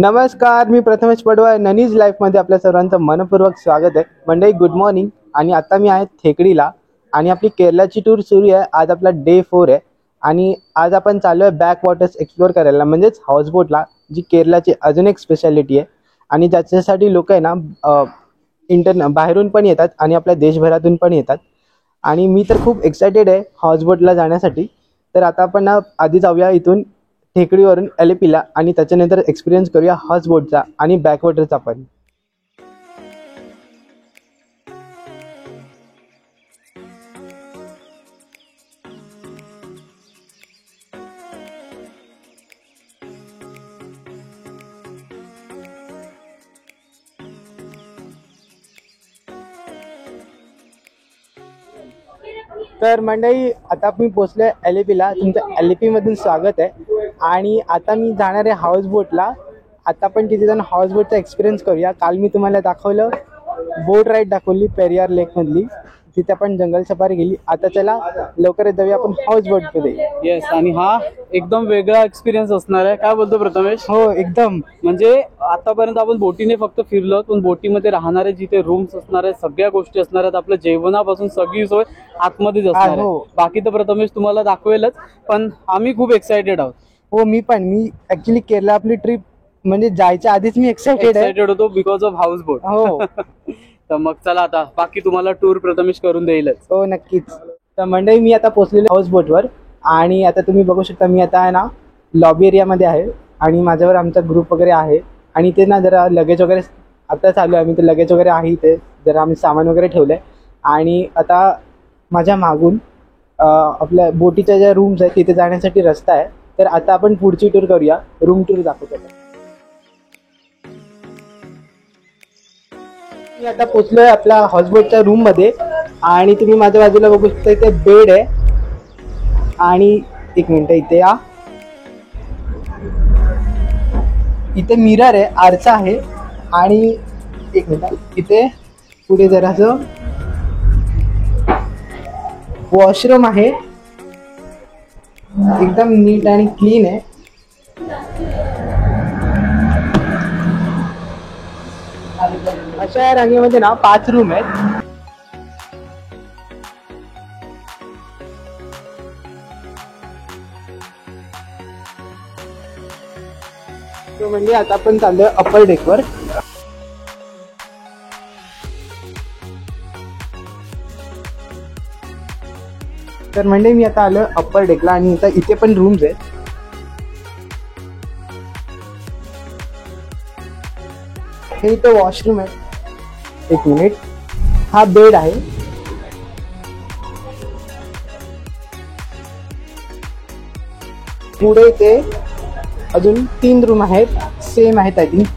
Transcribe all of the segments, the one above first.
नमस्कार, मी प्रथमेश पडवा. ननीज लाईफमध्ये आपल्या सर्वांचं मनपूर्वक स्वागत आहे. मंडळी गुड मॉर्निंग. आणि आता मी आहे थेकडीला आणि आपली केरळची टूर सुरू आहे. आज आपला डे 4 आहे आणि आज आपण चाललो आहे बॅक वॉटर्स एक्सप्लोअर करायला, म्हणजेच हाऊसबोटला, जी केरळाची अजून एक स्पेशालिटी आहे आणि ज्याच्यासाठी लोक आहे ना बाहेरून पण येतात आणि आपल्या देशभरातून पण येतात. आणि मी तर खूप एक्सायटेड आहे हाऊसबोटला जाण्यासाठी. तर आता आपण आधी जाऊया इथून टेकडीवरून एलेपीला आणि त्याच्यानंतर एक्सपिरियन्स करूया हाऊसबोटचा आणि बॅकवॉटरचा पण. तर मंडळी आता मी पोचलोय एलेपीला. तुमचं एलेपी मधून स्वागत आहे. आणि आता मी जाणार आहे हाऊसबोटला. आता पण तिथे जाऊन हाऊसबोटचा एक्सपिरियन्स करूया. काल मी तुम्हाला दाखवलं, बोट राईड दाखवली पेरियार लेक मधली, तिथे आपण जंगल सफारी गेली. आता चला लवकरच जाऊया आपण हाऊसबोट मध्ये. येस, आणि हा एकदम वेगळा एक्सपिरियन्स असणार आहे. काय बोलतो प्रथमेश? हो एकदम. म्हणजे आतापर्यंत आपण बोटीने फक्त फिरलो, पण बोटीमध्ये राहणारे जिथे रूम्स असणार आहेत, सगळ्या गोष्टी असणार आहेत, आपल्या जेवणापासून सगळी सोय आतमध्येच असणार आहे. बाकी तर प्रथमेश तुम्हाला दाखवेलच, पण आम्ही खूप एक्सायटेड आहोत. हो मी ऍक्च्युली केरला आपली ट्रिप म्हणजे जायच्या आधीच मी एक्सायटेड होतो बिकॉज ऑफ हाऊस बोट. हो. तर मग चला, आता बाकी तुम्हाला टूर प्रथमेश करून देईलच. हो नक्कीच. तर मंडळी मी आता पोहोचलेलो हाऊस बोटवर आणि आता तुम्ही बघू शकता मी आता आहे ना लॉबी एरियामध्ये आहे आणि माझ्यावर आमचा ग्रुप वगैरे आहे. आणि ते ना जरा लगेज वगैरे आता चालू आहे. आम्ही ते लगेज वगैरे आहे इथे, जरा आम्ही सामान वगैरे ठेवलं आहे. आणि आता माझ्या मागून आपल्या बोटीच्या ज्या रूम्स आहेत तिथे जाण्यासाठी रस्ता आहे. तर आता आपण पुढची टूर करूया, रूम टूर दाखवतो. मी आता पोचलोय आपल्या हाऊसबोटच्या रूम मध्ये आणि तुम्ही माझ्या बाजूला बघू शकता इथे बेड आहे. आणि एक मिनिट, इथे या, इथे मिरर आहे, आरसा आहे. आणि एक मिनिट, इथे पुढे जरासं वॉशरूम आहे, एकदम नीट आणि क्लीन आहे. अशा या रांगेमध्ये ना 5 रूम आहेत. म्हणजे आता आपण चाललोय अप्पर डेकवर. तर म्हणजे मी आता आलोय अप्पर डेकला आणि इथे पण रूम्स आहेत. हे इथं वॉशरूम आहे. एक मिनिट, हा बेड आहे. पुढे इथे अजून 3 रूम आहेत, सेम आहेत आय थिंक.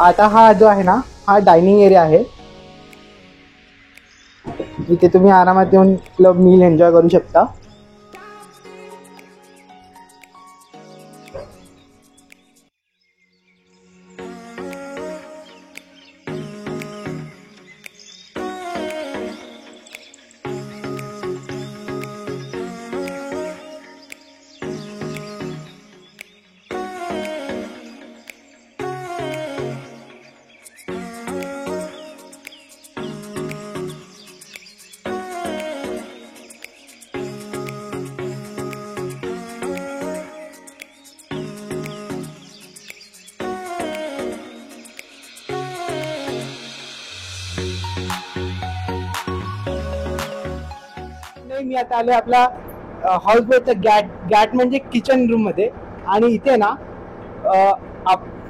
आता हा जो आहे ना हा डायनिंग एरिया आहे. इथे तुम्ही आरामात येऊन क्लब मील एन्जॉय करू शकता. मी आता आलोय आपला हाऊसबोटच्या गॅट म्हणजे किचन रूम मध्ये. आणि इथे ना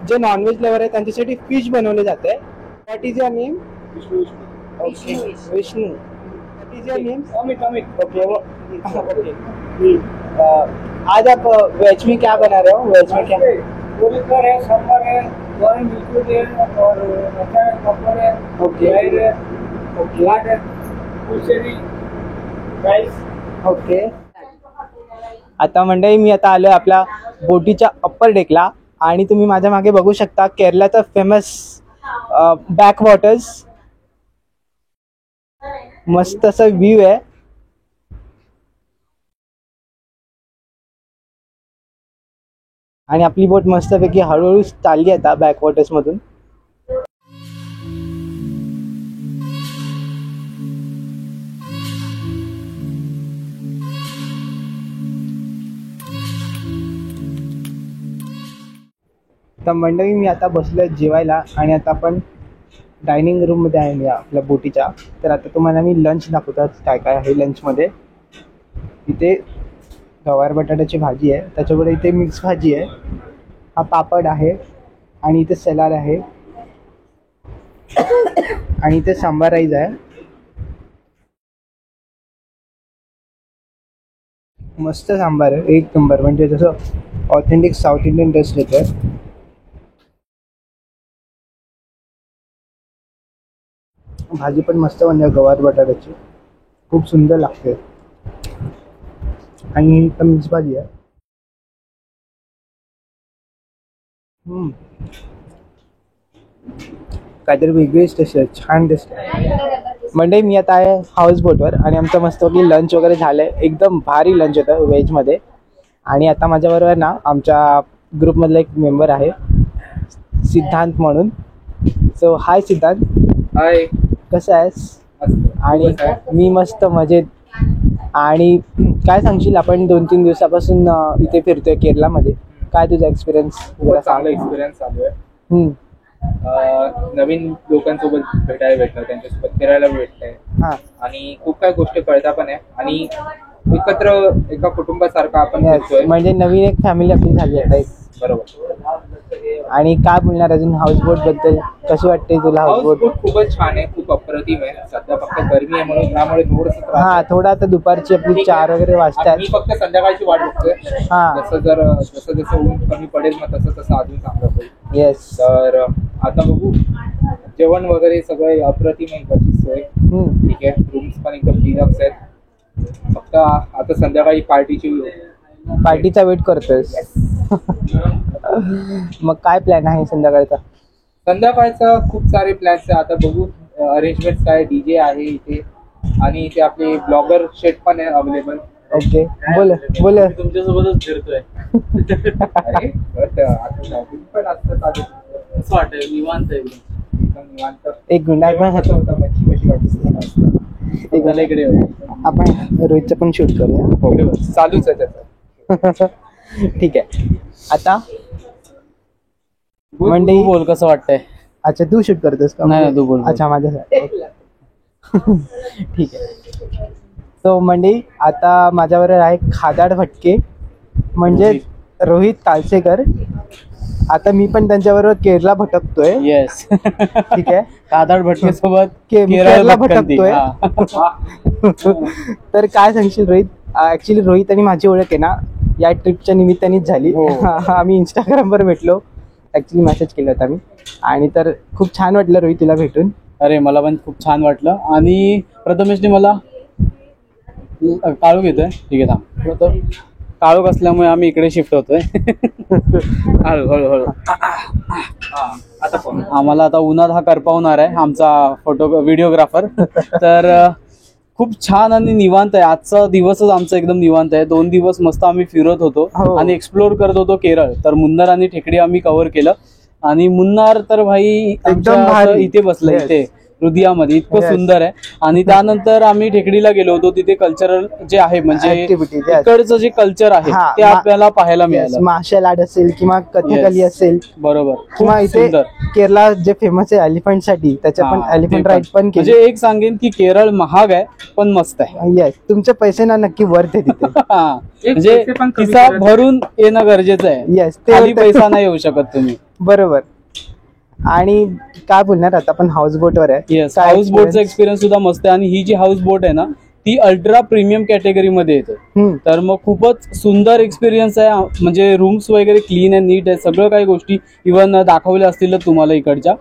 जे नॉनव्हेज लवर आहे त्यांच्यासाठी फिश बनवले जाते. What is your name? Okay, Vishnu. What is your name? Amit. Okay. आज आप वेज में क्या बना रहे हो? वेज में क्या? है, सांभर है, लिक्विड है और पापड़ है, ओके ओके, ओके. आता मंडळी मी आता आलोय आपल्या बोटीच्या अप्पर डेकला आणि तुम्ही माझ्या मागे बघू शकता केरळचा फेमस बॅक वॉटर्स. मस्त असा व्ह्यू आहे. आणि आपली बोट मस्तपैकी हळूहळू चालली आता बॅकवॉटर्स मधून. तर मंडळी मी आता बसलोय जेवायला आणि आता आपण डायनिंग रूम मध्ये आहे या आपल्या बोटीच्या. तर आता तुम्हाला मी लंच दाखवतात काय काय आहे लंचमध्ये. इथे गवार बटाट्याची भाजी आहे, त्याच्याबरोबर इथे मिक्स भाजी आहे, हा पापड आहे आणि इथे सलाड आहे आणि इथे सांबार राईस आहे. मस्त सांबार आहे, एक नंबर, म्हणजे जसं ऑथेंटिक साऊथ इंडियन टेस्ट येते. भाजी पण मस्त म्हणजे गवार बटाट्याची खूप सुंदर लागते आणि ही पण मिक्स भाजी आहे. काहीतरी वेगळीच टेस्ट आहे, छान टेस्ट आहे. मंडळी मी आता आहे हाऊस बोटवर आणि आमचं मस्तपैकी लंच वगैरे झालंय, एकदम भारी लंच होतं व्हेजमध्ये. आणि आता माझ्याबरोबर ना आमच्या ग्रुपमधला एक मेंबर आहे सिद्धांत म्हणून. सो हाय सिद्धांत. हाय, कसं आहेस? आणि मी मस्त मजेत. आणि काय सांगशील, आपण 2-3 दिवसापासून इथे फिरतोय केरलामध्ये, काय तुझा एक्सपिरियन्स? चांगला एक्सपिरियन्स चालू आहे. नवीन लोकांसोबत भेटायला भेटलं, त्यांच्यासोबत फिरायला भेटतंय आणि खूप काही गोष्टी कळता पण आहे आणि एकत्र एका कुटुंबासारखं आपण फिरतोय. म्हणजे नवीन एक फॅमिली आपली झाली आहे. बरोबर. आणि काय बोलणार अजून हाऊस बोट बद्दल, कशी वाटते तुला हाऊस बोट? खूपच छान आहे, खूप अप्रतिम आहे. सध्या फक्त गरमी आहे म्हणून त्यामुळे थोडं आता दुपारची आपली 4 वगैरे वाजतात. मी फक्त संध्याकाळची वाट बघतोय. जसं ऊन कमी पडेल मग तसं अजून चांगलं होईल. येस. तर आता बघू, जेवण वगैरे सगळं अप्रतिम आहे, इकडची सोय ठीक आहे, रूम्स पण एकदम डिलक्स आहेत. फक्त आता संध्याकाळी पार्टीचा वेट करतोयस? मग काय प्लॅन आहे संध्याकाळचा? संध्याकाळचा खूप सारे प्लॅन्स आहे. आता बघू अरेंजमेंट काय, डीजे आहे इथे आणि इथे आपले ब्लॉगर शेट पण आहे अवेलेबल. ओके, बोल तुमच्यासोबतच फिरतोय. पण असतं चालू, असं वाटतंय निवांत आहे एकदम निवांत. एक मिनिट मच्छी वाटते इकडे. आपण रोहितचं पण शूट करूया. चालूच आहे त्याचं. ठीक आहे. आता मंडळी बोल, कसं वाटतंय? अच्छा, तू शूट करतोस का? नाही, तू बोल. अच्छा, माझ्यासाठी. ठीक आहे. तो मंडळी आता माझ्याबरोबर आहे खादाड भटके, म्हणजे रोहित कालसेकर. आता मी पण त्यांच्याबरोबर केरला भटकतोय. येस. ठीक आहे. खादाड भटके सोबत केरला भटकतोय. तर काय सांगशील रोहित? ऍक्च्युली रोहित आणि माझी ओळख आहे ना या ट्रिपच्या निमित्तानेच झाली. आम्ही इंस्टाग्रामवर भेटलो, ऍक्च्युली मेसेज केला होता मी. आणि तर खूप छान वाटलं रोहित तुला भेटून. अरे मला पण खूप छान वाटलं. आणि प्रथमेशने मला काळोख येतोय, ठीक आहे थांब. काळोख असल्यामुळे आम्ही इकडे शिफ्ट होतोय. हळूहळू. आम्हाला आता उन्हात हा करपावणार आहे आमचा व्हिडिओग्राफर. तर खूप छान आणि निवांत आहे. आजचा दिवसच आमचा एकदम निवांत आहे. 2 दिवस मस्त आम्ही फिरत होतो आणि एक्सप्लोर करत होतो केरळ. तर मुन्नार आणि टेकडी आम्ही कव्हर केलं. आणि मुन्नार तर भाई एकदम इथे बसलं, इथे हृदयामध्ये, इतकं सुंदर आहे. आणि त्यानंतर आम्ही टेकडीला गेलो होतो, तिथे कल्चरल जे आहे म्हणजे इकडचं जे कल्चर आहे ते आपल्याला पाहायला मिळालं. मार्शल आर्ट असेल किंवा कथकली असेल, बरोबर, किंवा इथे केरला जे फेमस आहे एलिफंट साठी, त्याच्या पण एलिफंट राईड पण केली. म्हणजे एक सांगेन की केरळ महाग आहे पण मस्त आहे. येस, तुमचे पैसे ना नक्की वर्थ आहे तिथे. म्हणजे खिसा भरून येणं गरजेचं आहे. येस, खाली पैसा नाही येऊ शकत तुम्ही. बरोबर. आणि काय बोलणार, आता आपण हाऊस बोटवर आहे. येस, हाऊस बोटचा एक्सपिरियन्स सुद्धा मस्त आहे. आणि ही जी हाऊस बोट आहे ना ती अल्ट्रा प्रीमियम कॅटेगरी मध्ये येते. तर मग खूपच सुंदर एक्सपिरियन्स आहे. म्हणजे रूम्स वगैरे क्लीन आहे, नीट आहे, सगळं काही गोष्टी इव्हन दाखवल्या असतील तुम्हाला. इकडच्या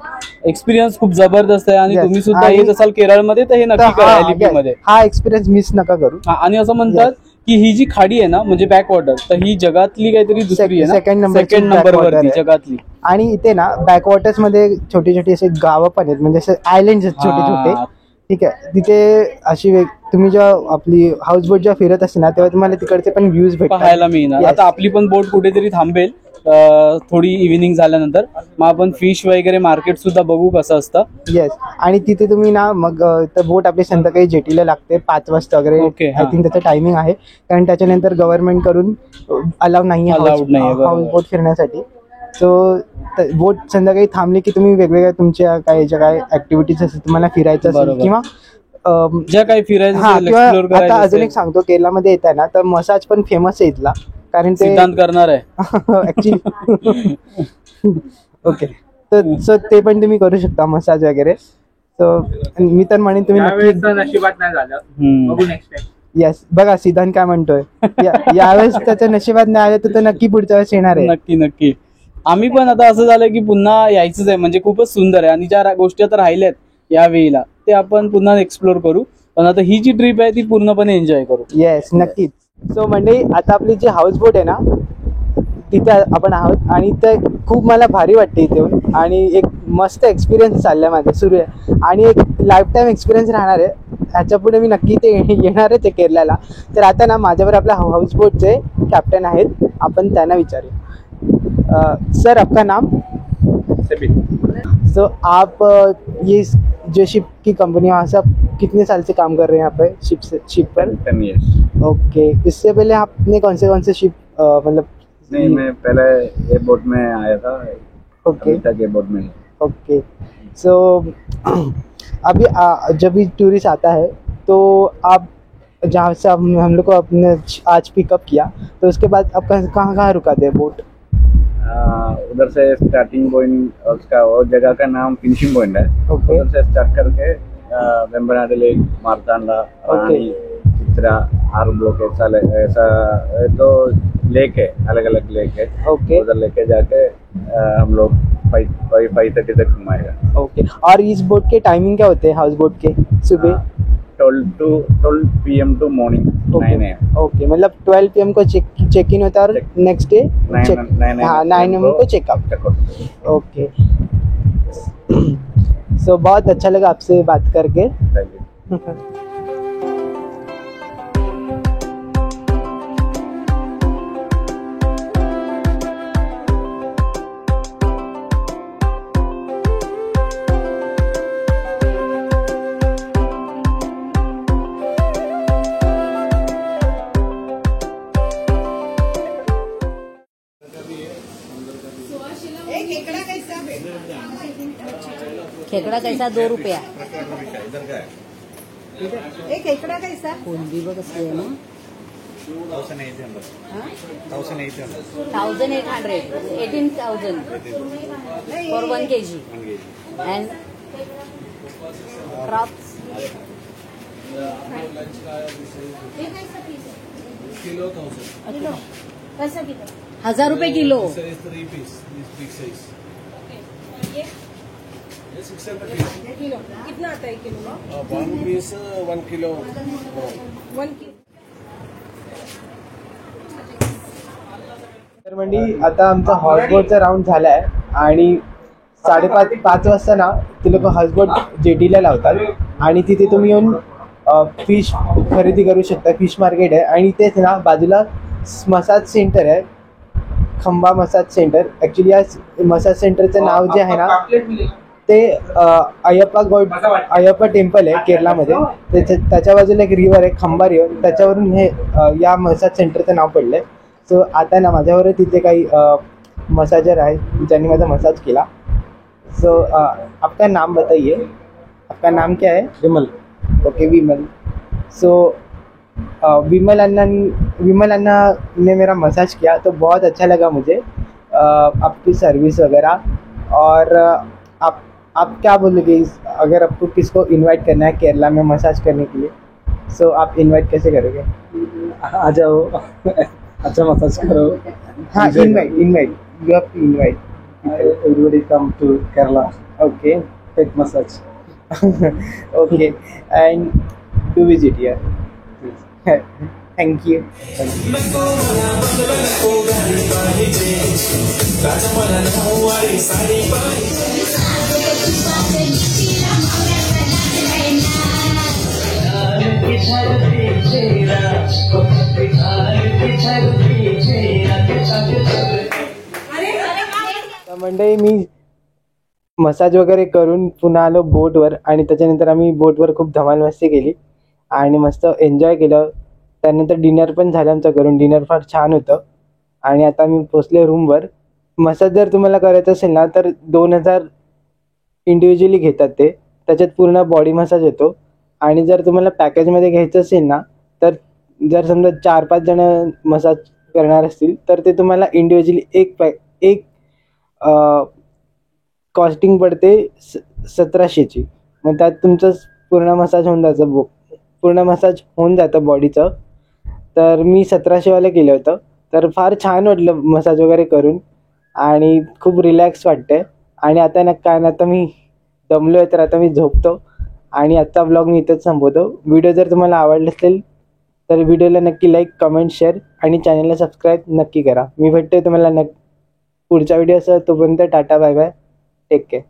एक्सपिरियन्स खूप जबरदस्त आहे. आणि तुम्ही सुद्धा येत असाल केरळमध्ये तर हे नक्की करा, एलिपी मध्ये हा एक्सपिरियन्स मिस नका करू. आणि असं म्हणतात की ही जी खाडी आहे ना म्हणजे बॅकवॉटर, तर ही जगातली काहीतरी दुसरी आहे, सेकंड नंबर वरती जगातली. आणि इथे ना बॅकवॉटर्स मध्ये छोटी छोटी असे गावं पण आहेत, म्हणजे असे आयलंड छोटे छोटे. ठीक आहे. तिथे अशी तुम्ही जेव्हा आपली हाऊस बोट जेव्हा फिरत असते ना तेव्हा तुम्हाला तिकडचे पण व्ह्यूज पाहायला मिळणार. आता आपली पण बोट कुठेतरी थांबेल थोडी इव्हिनिंग झाल्यानंतर, मग आपण फिश वगैरे मार्केट सुद्धा बघू कसं असतं. येस. आणि तिथे तुम्ही ना मग बोट आपली संध्याकाळी जेटीला लागते 5 वाजता वगैरे. Okay, आय थिंक त्याचं टायमिंग आहे, कारण त्याच्यानंतर गव्हर्नमेंट कडून अलाउड नाही हाऊस बोट फिरण्यासाठी. सो बोट संध्याकाळी थांबली की तुम्ही वेगवेगळ्या तुमच्या काय ऍक्टिव्हिटीज असतात तुम्हाला फिरायचं असेल किंवा ज्या काही फिरायचं आता अजून एक सांगतो, केरळमध्ये येत आहे ना तर मसाज पण फेमस आहे इथला, कारण ते सिद्धांत करणार आहे ऍक्च्युली. ओके. तर ते पण तुम्ही करू शकता मसाज वगैरे. सो मी तर म्हणेन तुम्ही नशिबात नाही झालं, बघू नेक्स्ट टाइम. येस. बघा सिद्धांत काय म्हणतोय, यावेळेस त्याच्या नशिबात नाही आलं तर तो नक्की पुढच्या वेळेस येणार आहे. नक्की नक्की. आम्ही पण आता असं झालंय की पुन्हा यायचंच आहे, म्हणजे खूपच सुंदर आहे. आणि ज्या गोष्टी आता राहिल्यात या वेळेला ते आपण पुन्हा एक्सप्लोर करू, पण आता ही जी ट्रिप आहे ती पूर्णपणे एन्जॉय करू. येस, नक्कीच. सो मंडळी, आता आपली जी हाऊस बोट आहे ना तिथे आपण आहोत आणि ते खूप मला भारी वाटते इथे येऊन, आणि एक मस्त एक्सपिरियन्स चाललाय माझा सुरू आहे आणि एक लाईफ टाईम एक्सपिरियन्स राहणार आहे. ह्याच्या पुढे मी नक्की ते येणारच आहे केरळला. तर आता ना माझ्यावर आपल्या हाऊस बोटचे कॅप्टन आहेत, आपण त्यांना विचारू. सर, आपका नाम? सो आप ये जो शिप की कंपनी वहाँ से आप कितने साल से काम कर रहे हैं यहाँ पे शिप पर? 10 years. ओके. इससे पहले आपने कौन से शिप मतलब? नहीं, मैं पहले ये बोट में आया था. ओके. अभी तक ये बोट में. ओके. सो अभी जब भी टूरिस्ट आता है तो आप जहाँ से हम लोग को अपने आज पिकअप किया तो उसके बाद आप कहाँ रुकाते हैं बोट? उधर से स्टार्टिंग पॉइंट, उसका वो जगह का नाम फिनिशिंग पॉइंट है. ओके. उधर से स्टार्ट करके वेम्बनाड लेक, मार्तांडा, रानी, चित्रा, आर ब्लॉक ऐसा तो लेक है, अलग अलग लेक है. ओके. उधर लेके जाके हम लोग 5:30 तक घुमाएगा. ओके. और इस बोट के टाइमिंग क्या होते हैं हाउस बोट के? सुबह 12 PM to morning 9 AM. Okay. मतलब 12 PM को चेक इन होता है और नेक्स्ट डे 9 AM को चेकआउट. ओके. सो बहुत अच्छा लगा आपसे बात करके. खेकड़ा कैसा? 2 रुपया. एक खेकड़ा कैसा? कोलंबी बघ कसली आहे ना. 1800 18,000 for 1 kg. And crabs kilo 1000. कैसा किलो? 1000 रुपये kilo. Sir, is 3 piece. This big size. Yes, 600 piece. Kilo कितना आता है किलो? 1 piece 1 kilo. 1 किलो. तर मंडळी, आता आमचा हाऊसबोटचा राऊंड झाला आहे आणि 5:30 वाजता ना ते लोक हाऊसबोट जेटीला लावतात आणि तिथे तुम्ही येऊन फिश खरेदी करू शकता. फिश मार्केट आहे आणि तेच ना बाजूला मसाज सेंटर आहे, खंबा मसाज सेंटर. ॲक्च्युली या मसाज सेंटरचं नाव जे आहे ना ते अय्यप्पा टेम्पल आहे केरळमध्ये. त्याच्या बाजूला एक रिव्हर आहे, खंबा रिव्हर, त्याच्यावरून हे या मसाज सेंटरचं नाव पडलं आहे. सो आता ना माझ्यावर तिथे काही मसाजर आहे ज्यांनी माझा मसाज केला. सो आपका नाम बताइए, आपका नाम क्या है? विमल. ओके, विमल. सो विमल अन्ना ने मेरा मसाज किया तो बहुत अच्छा लगा मुझे, आपकी सर्विस वगैरह. और आप क्या बोलोगे अगर आपको किसको इनवाइट करना है केरला में मसाज करने के लिए, सो आप इनवाइट कैसे करोगे? आ जाओ, अच्छा मसाज करो. हाँ, invite you have to invite everybody come to Kerala. Okay. Take massage. Okay. And to visit here. Thank you. मंडळी मी मसाज वगैरे करून पुन्हा आलो बोटवर आणि त्याच्यानंतर आम्ही बोटवर खूप धमाल मस्ती केली आणि मस्त एन्जॉय केलं. त्यानंतर डिनर पण झालं आमचं करून. डिनर फार छान होतं आणि आता मी पोचले रूमवर. मसाज जर तुम्हाला करायचं असेल ना तर 2000 इंडिव्हिज्युअली घेतात ते. त्याच्यात पूर्ण बॉडी मसाज येतो. आणि जर तुम्हाला पॅकेजमध्ये घ्यायचं असेल ना तर जर समजा 4-5 जण मसाज करणार असतील तर ते तुम्हाला इंडिव्हिज्युअली एक कॉस्टिंग पडते 1700ची. मग त्यात तुमचं पूर्ण मसाज होऊन जातं बॉडीचं. तर मी 1700वालं केलं होतं. तर फार छान वाटलं मसाज वगैरे करून आणि खूप रिलॅक्स वाटतंय. आणि आता मी दमलो आहे तर आता मी झोपतो आणि आजचा ब्लॉग मी इथंच संपवतो. व्हिडिओ जर तुम्हाला आवडला असेल तर व्हिडिओला नक्की लाईक, कमेंट, शेअर आणि चॅनलला सबस्क्राईब नक्की करा. मी भेटतोय तुम्हाला पुढच्या व्हिडिओसह. तोपर्यंत tata, bye bye, take care.